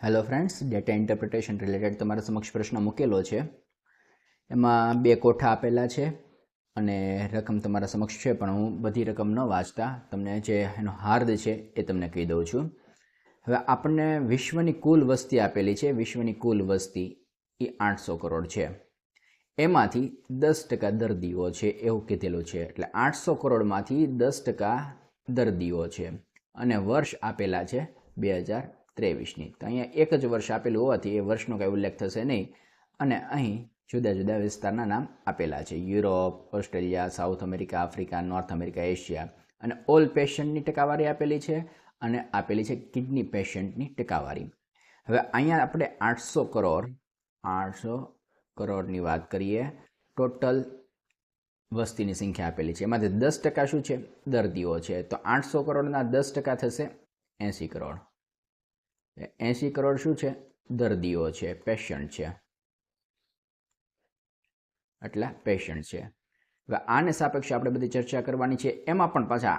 Hello friends, data interpretation related તમારા સમક્ષ પ્રશ્ન મૂકેલો છે. એમાં બે કોઠા આપેલા છે અને રકમ તમારા સમક્ષ છે, પણ હું બધી રકમ ન વાંચતા તમને જે એનો હાર્દ છે એ તમને કહી દઉં છું. હવે આપણને વિશ્વની કુલ વસ્તી આપેલી છે. વિશ્વની કુલ વસ્તી એ 800 કરોડ છે. એમાંથી 10% દર્દીઓ છે એવું કીધેલું છે. એટલે 800 કરોડમાંથી 10% દર્દીઓ છે અને વર્ષ આપેલા છે 2023ની. તો અહીંયા એક જ વર્ષ આપેલું હોવાથી એ વર્ષનો કંઈ ઉલ્લેખ થશે નહીં. અને અહીં જુદા જુદા વિસ્તારના નામ આપેલા છે: Europe, Australia, south America, Africa, north America, Asia. અને ઓલ પેશન્ટની ટકાવારી આપેલી છે અને આપેલી છે કિડની પેશન્ટની ટકાવારી. હવે અહીંયા આપણે 800 કરોડની વાત કરીએ. ટોટલ વસ્તીની સંખ્યા આપેલી છે. એમાંથી 10% શું છે? દર્દીઓ છે. તો 800 કરોડના 10% થશે 80 કરોડ. 80 કરોડ શું છે? દર્દીઓ છે, પેશન્ટ છે. એટલા પેશન્ટ છે. હવે આને સાપેક્ષે આપણે બધી ચર્ચા કરવાની છે. એમાં પણ પાછા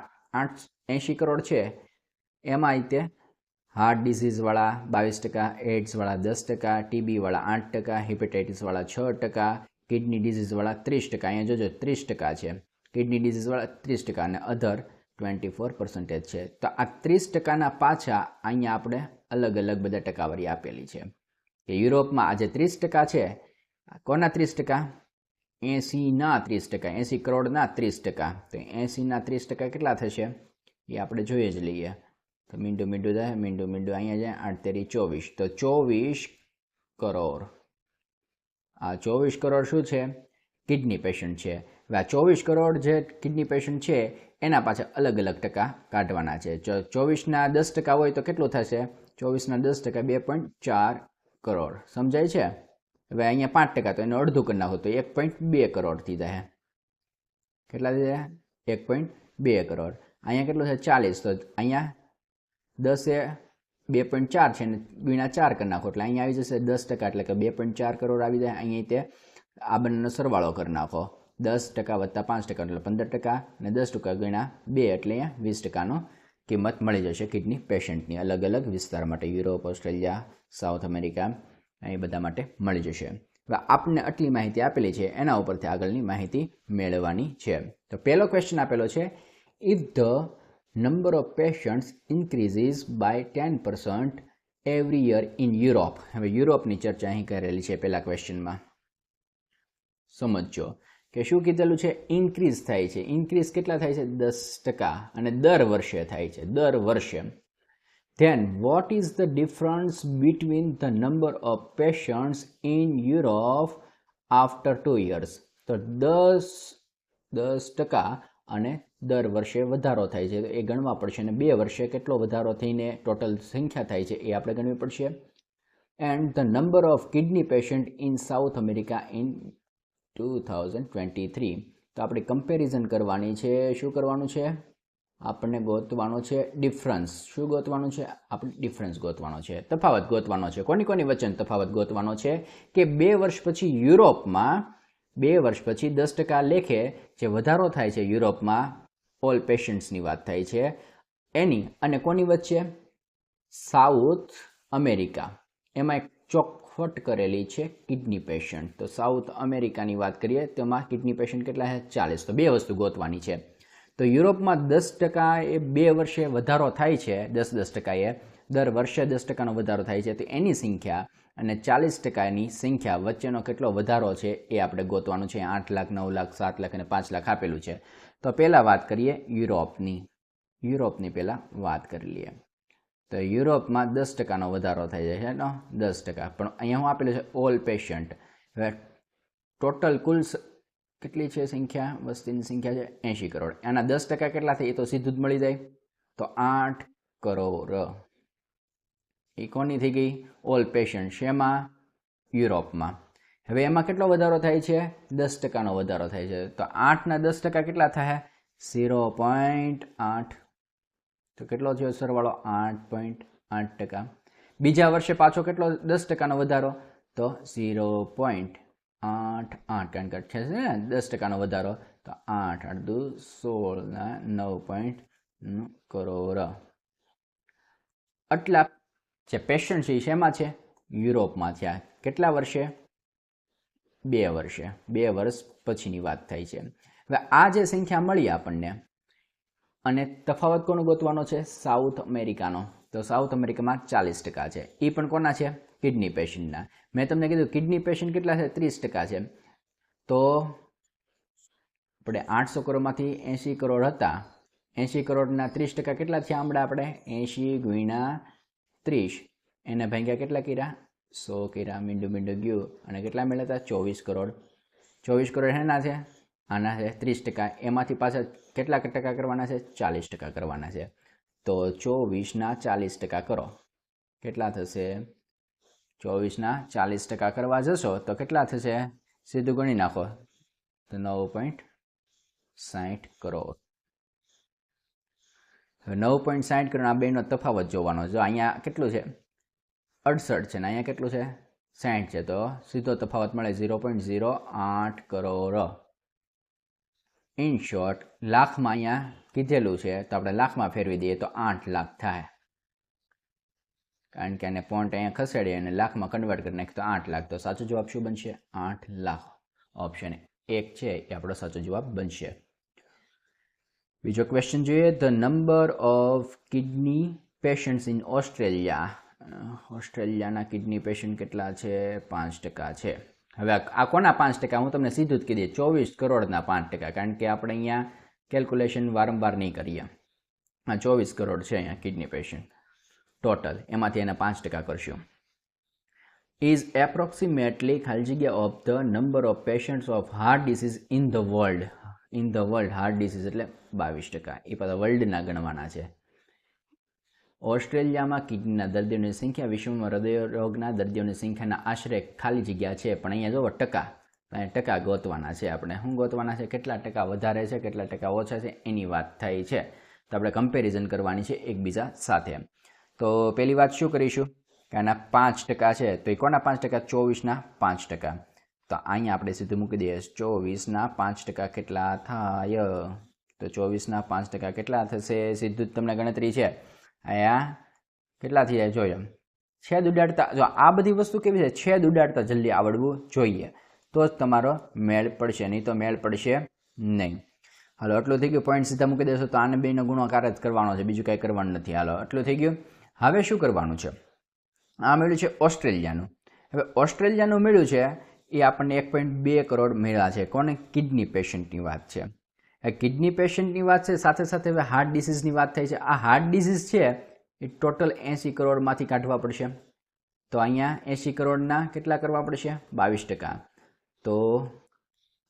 80 કરોડ છે, એમાં તે હાર્ટ ડિઝીઝવાળા 22%, એડ્સવાળા 10%, ટીબીવાળા 8%, હિપેટાઇટિસવાળા 6%, કિડની ડિઝીઝવાળા 30%. અહીંયા જોજો 30% છે. કિડની ડિઝીઝવાળા 30% અને અધર 24% છે. તો આ 30%ના પાછા અહીંયા આપણે અલગ અલગ બધા ટકાવારી આપેલી છે. કે યુરોપમાં આજે 30% છે. કોના 30%? 80ના 30%. 80 કરોડના 30%. તો 80ના 30% કેટલા થશે એ આપણે જોઈ જ લઈએ. તો મીંડું થાય, મીંડું અહીંયા જાય 8 તેરી 24. તો 24 કરોડ. આ 24 કરોડ શું છે? કિડની પેશન્ટ છે. હવે આ 24 કરોડ જે કિડની પેશન્ટ છે એના પાછળ અલગ અલગ ટકા કાઢવાના છે. 24ના 10% હોય તો કેટલું થશે? 24ના 10% 2.4 કરોડ. સમજાય છે? હવે અહીંયા 5% તો એનું અડધું કરી નાખો તો 1.2 કરોડથી થાય. કેટલા થાય? 1.2 કરોડ. અહીંયા કેટલું છે? 40. તો અહીંયા 10 એ 2.4 છે ને ગુણ્યા 4 કરી નાખો એટલે અહીંયા આવી જશે 10%, એટલે કે 2.4 કરોડ આવી જાય. અહીંયા તે આ બંનેનો સરવાળો કરી નાખો. 10% વત્તા 5% એટલે 15% અને 10% ગુણ્યા 2 એટલે અહીંયા 20%નો કિંમત મળી જશે કિડની પેશન્ટની. અલગ અલગ વિસ્તાર માટે યુરોપ, ઓસ્ટ્રેલિયા, સાઉથ અમેરિકા એ બધા માટે મળી જશે. હવે આપને આટલી માહિતી આપેલી છે, એના ઉપરથી આગળની માહિતી મેળવવાની છે. તો પહેલો ક્વેશ્ચન આપેલો છે: if the number of patients increases by 10% every year in Europe. હવે યુરોપની ચર્ચા અહીં કરેલી છે પહેલા ક્વેશ્ચનમાં. સમજો કે શું કીધેલું છે? ઇન્ક્રીઝ થાય છે. ઇન્ક્રીઝ કેટલા થાય છે? 10% અને દર વર્ષે થાય છે. દર વર્ષે. Then what is the difference between the number of patients in Europe after 2 years? તો 10% અને દર વર્ષે વધારો થાય છે. એ ગણવા પડશે અને 2 વર્ષે કેટલો વધારો થઈને ટોટલ સંખ્યા થાય છે એ આપણે ગણવી પડશે. And the number of kidney patient in South America in 2023. તો આપણે કમ્પેરિઝન કરવાની છે. શું કરવાનું છે? આપણને ગોતવાનો છે ડિફરન્સ. શું ગોતવાનું છે? આપણે ડિફરન્સ ગોતવાનો છે, તફાવત ગોતવાનો છે. કોની વચ્ચેનો તફાવત ગોતવાનો છે? કે 2 વર્ષ પછી યુરોપમાં 2 વર્ષ પછી 10% લેખે જે વધારો થાય છે યુરોપમાં, ઓલ પેશન્ટ્સની વાત થાય છે એની, અને કોની વચ્ચે? South America. એમાં એક ચોખવટ કરેલી છે કિડની પેશન્ટ. તો સાઉથ અમેરિકાની વાત કરીએ તેમાં કિડની પેશન્ટ કેટલા છે? 40. તો બે વસ્તુ ગોતવાની છે. તો યુરોપમાં 10% એ 2 વર્ષે વધારો થાય છે. 10% એ દર વર્ષે 10%નો વધારો થાય છે. તો એની સંખ્યા અને 40%ની સંખ્યા વચ્ચેનો કેટલો વધારો છે એ આપણે ગોતવાનું છે. 8 લાખ, 9 લાખ, 7 લાખ અને 5 લાખ આપેલું છે. તો પહેલાં વાત કરીએ યુરોપની પહેલાં વાત કરી લઈએ. તો યુરોપમાં 10%નો વધારો થઈ જાય છે. 10%. પણ અહીંયા હું આપેલું છે ઓલ પેશન્ટ. હવે ટોટલ કુલ કેટલી છે સંખ્યા? વસ્તીની સંખ્યા છે 80 કરોડ. એના 10% કેટલા થાય એ તો સીધું જ મળી જાય. તો 8 કરોડ. એ કોની થઈ ગઈ? All patient. શેમાં? યુરોપમાં. હવે એમાં કેટલો વધારો થાય છે? 10%નો વધારો થાય છે. તો 8ના 10% કેટલા થાય? 0.8. તો કેટલો થયો સરવાળો? 8.8%. બીજા વર્ષે પાછો કેટલો 10%નો વધારો? તો 0.88. કારણ કે છે ને 10%નો વધારો. તો 8 × 16 ના 9 કરોડ. આટલા જે પેશન્ટ છે એ શેમાં છે? યુરોપમાં થયા. કેટલા વર્ષે? 2 વર્ષે. 2 વર્ષ પછીની વાત થાય છે. હવે આ જે સંખ્યા મળી આપણને, અને તફાવત કોનો ગોતવાનો છે? સાઉથ અમેરિકાનો. તો સાઉથ અમેરિકામાં 40% છે. એ પણ કોના છે? કિડની પેશન્ટના. મેં તમને કીધું કિડની પેશન્ટ કેટલા છે? 30% છે. તો આપણે 800 કરોડમાંથી 80 કરોડ હતા. 80 કરોડના 30% કેટલા થયા હમણાં આપણે? 80 ગુણ્યા 30. એને ભાગ્યા કેટલા કર્યા? 100 કર્યા. મીંડું ગયું. અને કેટલા મળ્યા હતા? 24 કરોડ. 24 કરોડ એના છે? આના છે 30%. એમાંથી પાછા કેટલા ટકા કરવાના છે? 40% કરવાના છે. તો 24ના 40% કરો. કેટલા થશે? 24ના 40% કરવા જશો તો કેટલા થશે? સીધું ગણી નાખો તો 9.60 કરોડ. હવે 9.60 કરોડ આ બેનો તફાવત જોવાનો. જો અહીંયા કેટલું છે? 68 છે ને અહીંયા કેટલું છે? 60 છે. તો સીધો તફાવત મળે 0.08 કરોડ. ઇન શોર્ટ, લાખમાં અહીંયા કીધેલું છે તો આપણે લાખમાં ફેરવી દઈએ તો 8 લાખ થાય. કારણ કે આને પોઈન્ટ અહીંયા ખસેડી અને લાખમાં કન્વર્ટ કરી નાખીએ તો 8 લાખ. તો સાચો જવાબ શું બનશે? 8 લાખ. ઓપ્શન 1 છે એ આપણો સાચો જવાબ બનશે. બીજો ક્વેશ્ચન જોઈએ. The number of kidney patients in Australia. ઓસ્ટ્રેલિયાના કિડની પેશન્ટ કેટલા છે? 5% છે. હવે આ કોના 5%? હું તમને સીધું જ કીધી 24 કરોડના 5%. કારણ કે આપણે અહીંયા કેલ્ક્યુલેશન વારંવાર નહીં કરીએ. આ 24 કરોડ છે અહીંયા કિડની પેશન્ટ ટોટલ. એમાંથી એના 5% કરશું. ઇઝ એપ્રોક્સિમેટલી ખાલી જગ્યા of the number of patients of heart disease in the world. In the world heart disease એટલે 22%. એ પાછા વર્લ્ડના ગણવાના છે. ઓસ્ટ્રેલિયામાં કિડનીના દર્દીઓની સંખ્યા વિશ્વમાં હૃદય રોગના દર્દીઓની સંખ્યાના આશરે ખાલી જગ્યા છે. પણ અહીંયા જુઓ ટકા. અહીંયા ટકા ગોતવાના છે આપણે. શું ગોતવાના છે? કેટલા ટકા વધારે છે, કેટલા ટકા ઓછા છે એની વાત થાય છે. તો આપણે કમ્પેરિઝન કરવાની છે એકબીજા સાથે. તો પહેલી વાત શું કરીશું કે આના 5% છે. તો એ કોના 5%? 24ના 5%. તો અહીંયા આપણે સીધું મૂકી દઈએ 24ના 5% કેટલા થાય? તો 24ના 5% કેટલા થશે? સીધું જ તમને ગણતરી છે. અહીંયા કેટલા થઈ જાય જોઈએ. છેદ ઉડાડતા, જો આ બધી વસ્તુ કેવી છે? છેદ ઉડાડતા જલ્દી આવડવું જોઈએ તો જ તમારો મેળ પડશે, નહીં તો મેળ પડશે નહીં. હાલો એટલું થઈ ગયું. પોઈન્ટ સીધા મૂકી દેશો તો આને બેનો ગુણાકાર જ કરવાનો છે, બીજું કાંઈ કરવાનું નથી. હાલો એટલું થઈ ગયું. હવે શું કરવાનું છે? આ મળ્યું છે ઓસ્ટ્રેલિયાનું. હવે ઓસ્ટ્રેલિયાનું મળ્યું છે એ આપણને 1.2 કરોડ મળ્યા છે. કોને? કિડની પેશન્ટની વાત છે. કિડની પેશન્ટની વાત છે, સાથે સાથે હવે હાર્ટ ડિસીઝની વાત થાય છે. આ હાર્ટ ડિસીઝ છે એ ટોટલ 80 કરોડમાંથી કાઢવા પડશે. તો અહીંયા 80 કરોડના કેટલા કરવા પડશે? 22%. તો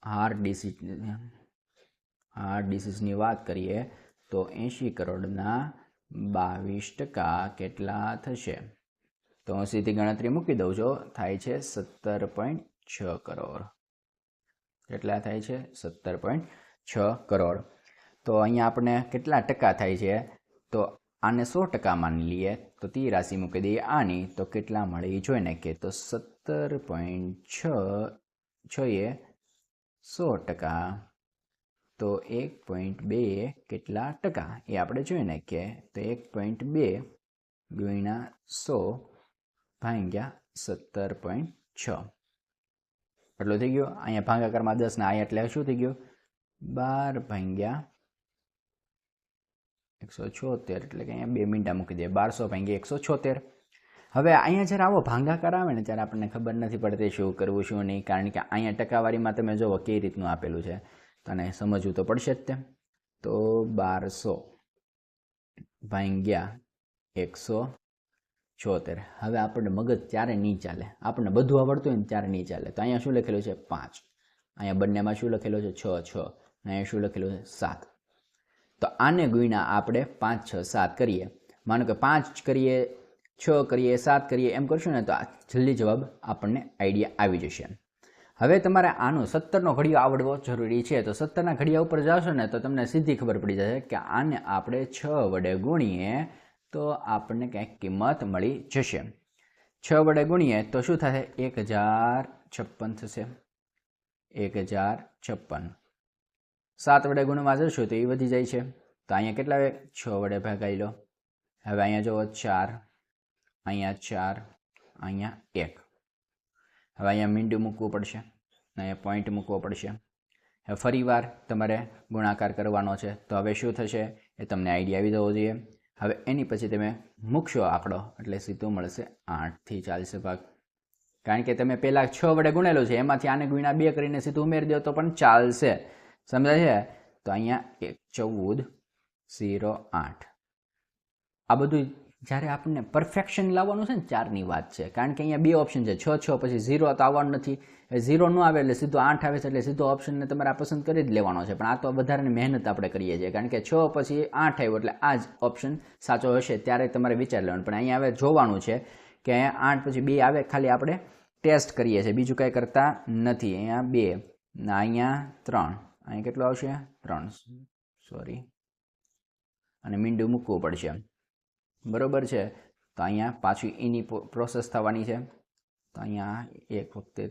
હાર્ટ ડિસીઝની વાત કરીએ તો 80 કરોડના 22% કેટલા થશે? તો હું સીધી ગણતરી મૂકી દઉં છું. થાય છે 17.6 કરોડ. કેટલા થાય છે? 17.6 કરોડ. તો અહીંયા આપણે કેટલા ટકા થાય છે? તો આને 100% માની લઈએ તો 3 રાશિ મૂકી દઈએ આની, તો કેટલા મળે એ જોઈ નાખીએ. તો 17.6 એ 100%. તો 1.2 કેટલા ટકા એ આપણે જોઈ નાખીએ. તો 1.2 ગુણ્યા 100 ભાગ્યા 17.6 એટલું થઈ ગયું. અહીંયા ભાગાકારમાં 10 ના આયા એટલે શું થઈ ગયું? 12 ભાગ્યા 176 એટલે કે અહીંયા 2 મીંડા મૂકી દે. 1200 ભાગ્યા 176. હવે અહીંયા જ્યારે આવો ભાગાકાર આવે ને ત્યારે આપણને ખબર નથી પડતી શું કરવું શું નહીં. કારણ કે અહીંયા ટકાવારીમાં તમે જુઓ કઈ રીતનું આપેલું છે, તને સમજવું તો પડશે જ તે. તો 1200 ભાગ્યા 176. હવે આપણને મગજ ત્યારે નહીં ચાલે. આપણને બધું આવડતું હોય ને ત્યારે નહીં ચાલે. તો અહીંયા શું લખેલું છે? 5. અહીંયા બંનેમાં શું લખેલું છે? 6. અહીંયા શું લખેલું છે? 7. તો આને ગુણ્યા આપણે 5, 6, 7 કરીએ. માનો કે 5 કરીએ, 6 કરીએ, 7 કરીએ, એમ કરશું ને તો જલ્દી જવાબ આપણને આઈડિયા આવી જશે. હવે તમારે આનો 17નો ઘડિયો આવડવો જરૂરી છે. તો 17ના ઘડિયા ઉપર જાશો ને તો તમને સીધી ખબર પડી જશે કે આને આપણે 6 વડે ગુણીએ તો આપણને કંઈક કિંમત મળી જશે. 6 વડે ગુણીએ તો શું થશે? 1056 થશે. 1056. 7 વડે ગુણવા જશો તો એ વધી જાય છે. તો અહીંયા કેટલા? 6 વડે ભાગાઈ લો. હવે અહીંયા જુઓ 4. અહીંયા 4, અહીંયા 1. હવે અહીંયા મીંડું મૂકવું પડશે, અહીંયા પોઈન્ટ મૂકવો પડશે. હવે ફરી વાર તમારે ગુણાકાર કરવાનો છે. તો હવે શું થશે એ તમને આઈડિયા આવી જવો જોઈએ. હવે એની પછી તમે મૂકશો આંકડો એટલે સીધું મળશે 8થી ચાલશે ભાગ. કારણ કે તમે પહેલાં 6 વડે ગુણેલું છે, એમાંથી આને ગુણ્યા 2 કરીને સીધું ઉમેરી દો તો પણ ચાલશે. સમજાય છે? તો અહીંયા 14, 0, 8. આ બધું જ્યારે આપણને પરફેક્શન લાવવાનું છે ને 4ની વાત છે. કારણ કે અહીંયા 2 ઓપ્શન છે, 6, 6 પછી 0 તો આવવાનું નથી. 0 ન આવે એટલે સીધો 8 આવે છે, એટલે સીધો ઓપ્શનને તમારે પસંદ કરી જ લેવાનો છે. પણ આ તો વધારાની મહેનત આપણે કરીએ છીએ, કારણ કે 6 પછી 8 આવ્યો એટલે આ જ ઓપ્શન સાચો હશે ત્યારે તમારે વિચાર લેવાનું. પણ અહીંયા હવે જોવાનું છે કે અહીંયા 8 પછી 2 આવે, ખાલી આપણે ટેસ્ટ કરીએ છીએ, બીજું કાંઈ કરતા નથી. અહીંયા 2, અહીંયા 3, અહીંયા કેટલું આવશે 3, સોરી, અને મીંડું મૂકવું પડશે. બરોબર છે? તો અહીંયા પાછી એની પ્રોસેસ થવાની છે. તો અહીંયા એક વખતે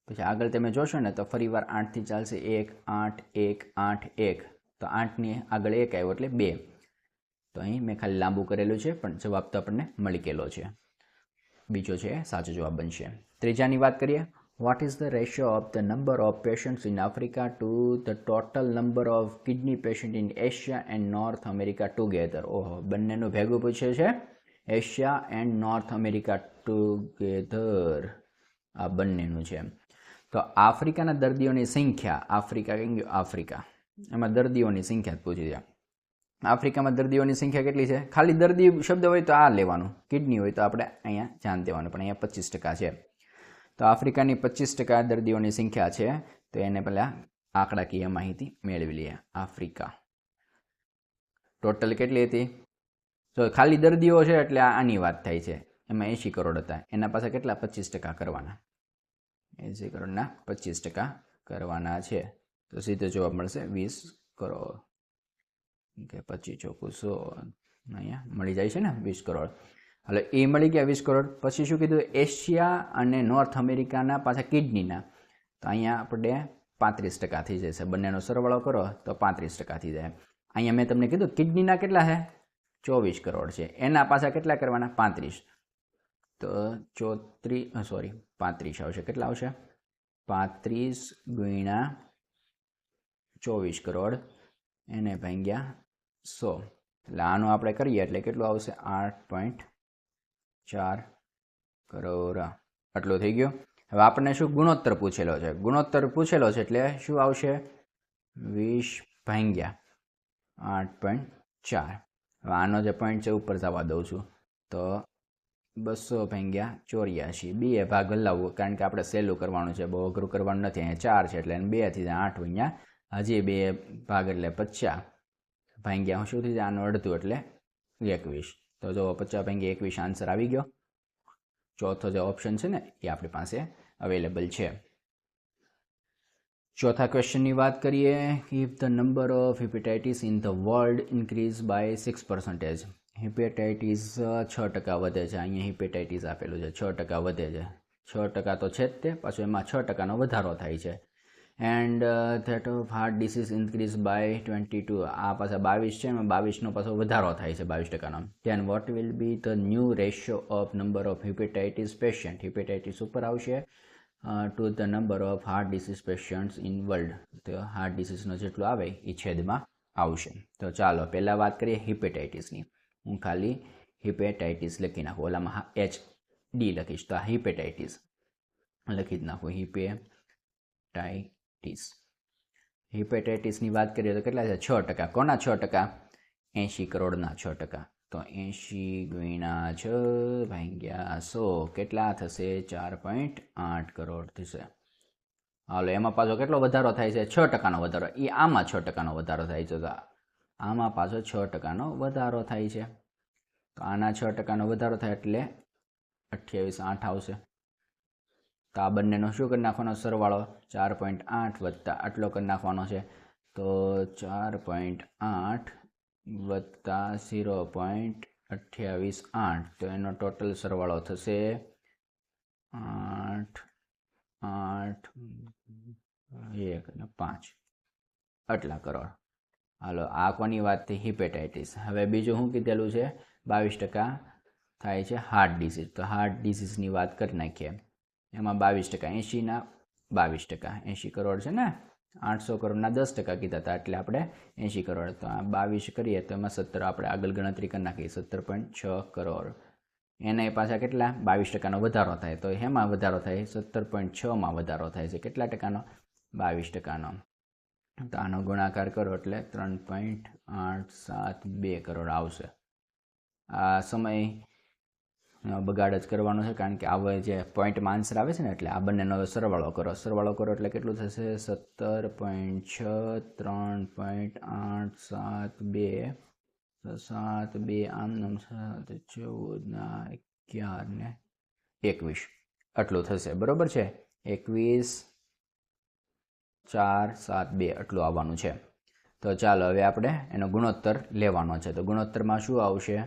પછી આગળ તમે જોશો ને તો ફરી વાર 8થી ચાલશે. 1, 8, 1, 8, 1. તો 8ની આગળ 1 આવ્યો એટલે 2. તો અહીં મેં ખાલી લાંબુ કરેલું છે, પણ જવાબ તો આપણને મળી ગયેલો છે. બીજો છે સાચો જવાબ બનશે. ત્રીજાની વાત કરીએ. What is the ratio of the number of patients in Africa to the total number of kidney patient in Asia and north America together? ઓહો, બંનેનું ભેગું પૂછે છે. Asia and north America together, આ બંનેનું છે. તો આફ્રિકાના દર્દીઓની સંખ્યા, આફ્રિકા એમાં દર્દીઓની સંખ્યા પૂછી છે. આફ્રિકામાં દર્દીઓની સંખ્યા કેટલી છે? ખાલી દર્દી શબ્દ હોય તો આ લેવાનું, કિડની હોય તો આપણે અહીંયા ધ્યાન દેવાનું. પણ અહીંયા 25% છે. તો આફ્રિકાની 25% દર્દીઓની સંખ્યા છે. તો એને પહેલાં આંકડાકીય માહિતી મેળવી લઈએ. આફ્રિકા ટોટલ કેટલી હતી? તો ખાલી દર્દીઓ છે એટલે આની વાત થાય છે. એમાં 80 કરોડ હતા. એના પાસે કેટલા? 25% કરવાના. 80 કરોડના 25% કરવાના છે. તો સીધો જવાબ મળશે 20 કરોડ. કે 25 × 100 અહીંયા મળી જાય છે ને 20 કરોડ. એટલે એ મળી ગયા 20 કરોડ. પછી શું કીધું? એશિયા અને નોર્થ અમેરિકાના પાછા કિડનીના. તો અહીંયા આપણે 35% થઈ જશે. બંનેનો સરવાળો કરો તો 35% થઈ જાય. અહીંયા મેં તમને કીધું કિડનીના કેટલા છે? 24 કરોડ છે. એના પાછા કેટલા કરવાના? 35. તો 35 આવશે. કેટલા આવશે? 35 × 24 કરોડ એને ભાગ્યા 100. એટલે આનું આપણે કરીએ એટલે કેટલું આવશે? 8.4 કરોડ. આટલું થઈ ગયું. હવે આપણને શું ગુણોત્તર પૂછેલો છે? ગુણોત્તર પૂછેલો છે એટલે શું આવશે? 20 ભાગ્યા 8.4. હવે આનો જે પોઈન્ટ છે ઉપર જવા દઉં છું. તો 200 ભાગ્યા 84. 2 ભાગ હલાવવું, કારણ કે આપણે સહેલું કરવાનું છે, બહુ અઘરું કરવાનું નથી. અહીંયા 4 છે એટલે 2 થી 8 અહીંયા હજી 2 ભાગ એટલે 50 ભાગ્યા શું થઈ જાય? આનું અડધું એટલે 21. તો જો 50 ભાગ્યા 21 આન્સર આવી ગયો. ચોથો જે ઓપ્શન છે ને એ આપણી પાસે અવેલેબલ છે. ચોથા ક્વેશ્ચનની વાત કરીએ. If the number of hepatitis in the world increase by 6%. Hepatitis 6% વધે છે. અહીંયા હિપેટાઇટિસ આપેલું છે, 6% વધે છે. 6% તો છે જ તે, પાછું એમાં 6%નો વધારો થાય છે. And that of heart disease increase by 22. આ પાછા 22 છે, એમાં 22નો પાછો વધારો થાય છે 22%નો. Then what will be the new ratio of number of hepatitis patient? Hepatitis ઉપર આવશે to the number of heart disease patients in world. તો હાર્ટ ડિસીઝનો જેટલું આવે એ છેદમાં આવશે. તો ચાલો પહેલાં વાત કરીએ હિપેટાઇટિસની. હું ખાલી હિપેટાઇટિસ લખી નાખું, ઓલામાં HD લખીશ તો આ હિપેટાઇટિસ લખી જ નાખું. હિપેટાઇટિસની વાત કરીએ તો કેટલા છે? 6%. કોના 6%? 80 કરોડના 6%. તો 80 × 6 ભાગ્યા 100 કેટલા થશે? 4.8 કરોડ થશે. હાલો, એમાં પાછો કેટલો વધારો થાય છે? 6%નો વધારો. એ આમાં 6%નો વધારો થાય છે. તો આમાં પાછો 6%નો વધારો થાય છે. તો આના 6%નો વધારો થાય એટલે 28.8 આવશે. તો આ બંનેનો શું કરી નાખવાનો? સરવાળો 4.8 વત્તા આટલો કરી નાખવાનો છે. તો 4.8 વત્તા 0.288. તો એનો ટોટલ સરવાળો થશે 8, 8, 1 અને 5 આટલા કરોડ. હાલો, આ કોની વાત થઈ? હિપેટાઇટિસ. હવે બીજું શું કીધેલું છે? 22% થાય છે હાર્ટ ડિસીઝ. તો હાર્ટ ડિસીઝની વાત કરી નાખીએ. એમાં 22%, 80ના 22%, 80 કરોડ છે ને, 800 કરોડના 10% કીધા હતા એટલે આપણે 80 કરોડ. તો આ 22 કરીએ તો એમાં 17 આપણે આગળ ગણતરી કરી નાખીએ, 17.6 કરોડ. એને પાછા કેટલા 22%નો વધારો થાય. તો એમાં વધારો થાય 17.6માં વધારો થાય છે. કેટલા ટકાનો? 22%નો. તો આનો ગુણાકાર કરો એટલે 3.872 કરોડ આવશે. આ સમય બગાડ જ કરવાનો છે કારણ કે આવે જે પોઈન્ટમાં આન્સર આવે છે ને એટલે આ બંનેનો સરવાળો કરો એટલે કેટલું થશે? 17.6 3.872 72 આમ 14 11 ને 21 આટલું થશે. બરોબર છે? 21,472 આટલું આવવાનું છે. તો ચાલો હવે આપણે એનો ગુણોત્તર લેવાનો છે. તો ગુણોત્તરમાં શું આવશે?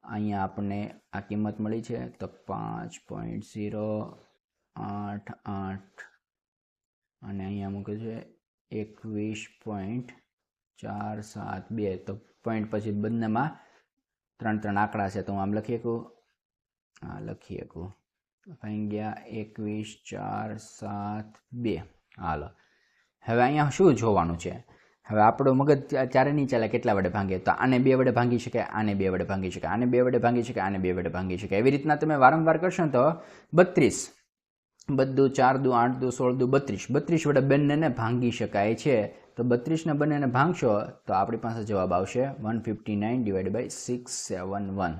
અહીંયા આપણને આ કિંમત મળી છે તો 5.088 અને અહીંયા મૂકે છે 21.472. તો પોઈન્ટ પછી બંનેમાં 3 આંકડા છે તો હું આમ લખી શકું. લખી શકું અહીં ગયા 21,472. હાલો હવે અહીંયા શું જોવાનું છે? હવે આપણું મગજ ત્યારે નહીં ચાલે કેટલા વડે ભાંગે. તો આને 2 વડે ભાંગી શકાય, આને 2 વડે ભાંગી શકાય, આને 2 વડે ભાંગી શકાય, આને 2 વડે ભાંગી શકાય. એવી રીતના તમે વારંવાર કરશો ને તો 32 બધું 4 દુ 8 દુ 16 દુ 32 32 વડે બંનેને ભાંગી શકાય છે. તો 32ને બંનેને ભાંગશો તો આપણી પાસે જવાબ આવશે 159/671.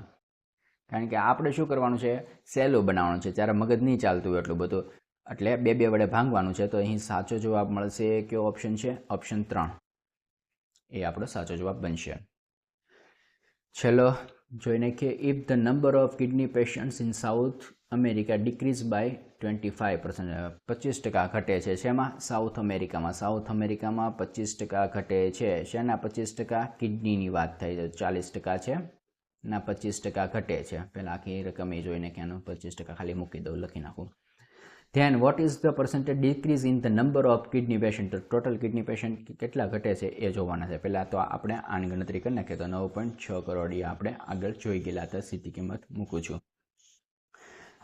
કારણ કે આપણે શું કરવાનું છે? સહેલું બનાવવાનું છે. ત્યારે મગજ નહીં ચાલતું હોય એટલું બધું એટલે 2 વડે ભાંગવાનું છે. તો અહીં સાચો જવાબ મળશે. કયો ઓપ્શન છે? ઓપ્શન 3 એ આપણો સાચો જવાબ બનશે. ચલો જોઈ નાખીએ. If the number of kidney patients in South America decrease by 25%, 25% ઘટે છે. શેમાં? સાઉથ અમેરિકામાં. સાઉથ અમેરિકામાં 25% ઘટે છે. શેના 25%? કિડનીની વાત થઈ છે. 40% છે ના 25% ઘટે છે. પહેલાં આખી રકમ એ જોઈને કે આનું 25% ખાલી મૂકી દઉં, લખી નાખું. Then what is the percentage decrease in the number of kidney patient? Total kidney patient કેટલા ઘટે છે એ જોવાના છે. પહેલાં તો આપણે આની ગણતરી કરી નાખીએ તો 9.6 કરોડ આપણે આગળ જોઈ ગયેલા હતા. સીધી કિંમત મૂકું છું.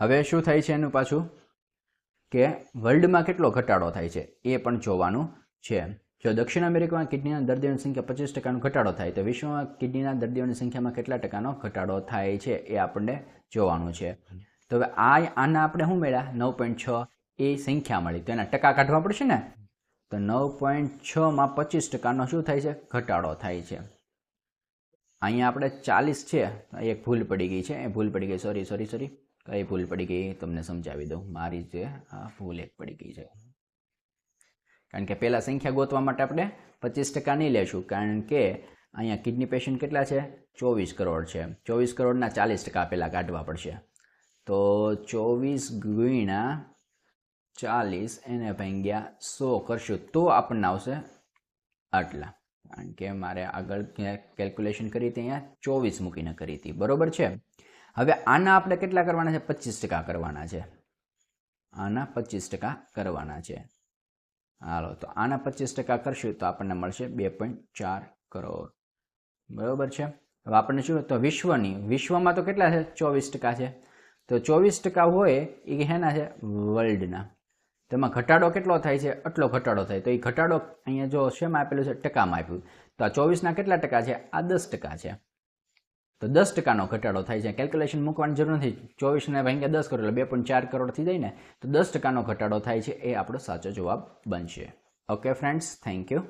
હવે શું થાય છે એનું પાછું કે વર્લ્ડમાં કેટલો ઘટાડો થાય છે એ પણ જોવાનું છે. જો દક્ષિણ અમેરિકામાં કિડનીના દર્દીઓની સંખ્યા 25%નો ઘટાડો થાય તો વિશ્વમાં કિડનીના દર્દીઓની સંખ્યામાં કેટલા ટકાનો ઘટાડો થાય છે એ આપણને જોવાનું છે. તો હવે આના આપણે શું મળ્યા? 9.6 એ સંખ્યા મળી. તો એના ટકા કાઢવા પડશે ને. તો 9.6માં 25%નો શું થાય છે? ઘટાડો થાય છે. અહીંયા આપણે 40 છે. એક ભૂલ પડી ગઈ છે. એ ભૂલ પડી ગઈ. સોરી કઈ ભૂલ પડી ગઈ તમને સમજાવી દઉં. મારી જે આ ભૂલ એક પડી ગઈ છે. કારણ કે પહેલાં સંખ્યા ગોતવા માટે આપણે 25% નહીં લેશું. કારણ કે અહીંયા કિડની પેશન્ટ કેટલા છે? 24 કરોડ છે. 24 કરોડના 40% પહેલાં કાઢવા પડશે. તો 24 ગુણ્યા 40 એને ભાગ્યા 100 કરશું તો આપણને આવશે આટલા. કારણ કે મારે આગળ કેલ્ક્યુલેશન કરી હતી અહીંયા 24 મૂકીને કરી હતી. બરોબર છે? હવે આના આપણે કેટલા કરવાના છે? 25% કરવાના છે. આના 25% કરવાના છે. હાલો તો આના 25% કરશું તો આપણને મળશે 2.4 કરોડ. બરોબર છે? હવે આપણને શું? તો વિશ્વમાં તો કેટલા છે? 24% છે. તો 24% હોય એ હેના છે? વર્લ્ડના. તેમાં ઘટાડો કેટલો થાય છે? આટલો ઘટાડો થાય. તો એ ઘટાડો અહીંયા જો શેમાં આપેલું છે? ટકામાં આપ્યું. તો આ 24ના કેટલા ટકા છે? આ 10% છે. તો 10%નો ઘટાડો થાય છે. કેલ્ક્યુલેશન મૂકવાની જરૂર નથી. 24ને ભાગ્યા 10 કરો એટલે 2.4 કરોડ થઈ જાય ને. તો 10%નો ઘટાડો થાય છે. એ આપણો સાચો જવાબ બનશે. Okay friends, thank you.